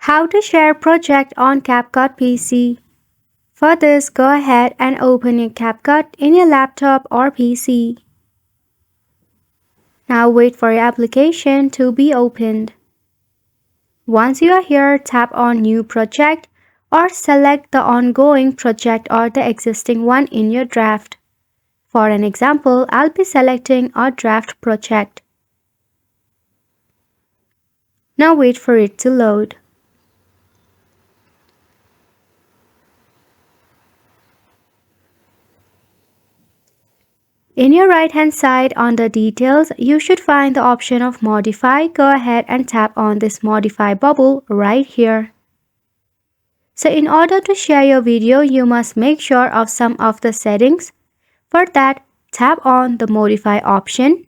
How to share project on CapCut PC. For this, go ahead and open your CapCut in your laptop or PC. Now wait for your application to be opened. Once you are here, tap on New Project or select the ongoing project or the existing one in your draft. For an example, I'll be selecting a draft project. Now wait for it to load. In your right hand side on the details, you should find the option of modify. Go ahead and tap on this modify bubble right here. So in order to share your video, you must make sure of some of the settings. For that, tap on the modify option.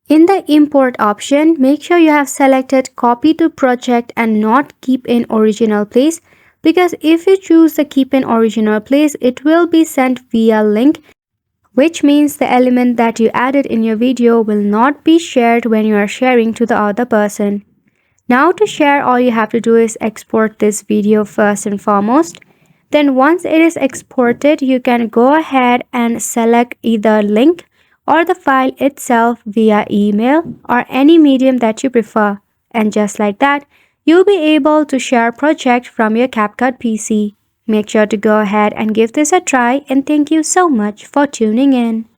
In the import option, make sure you have selected copy to project and not keep in original place, because if you choose the keep in original place, it will be sent via link, which means the element that you added in your video will not be shared when you are sharing to the other person. Now to share, all you have to do is export this video first and foremost. Then once it is exported, you can go ahead and select either link or the file itself via email or any medium that you prefer. And just like that, you'll be able to share project from your CapCut PC. Make sure to go ahead and give this a try, and thank you so much for tuning in.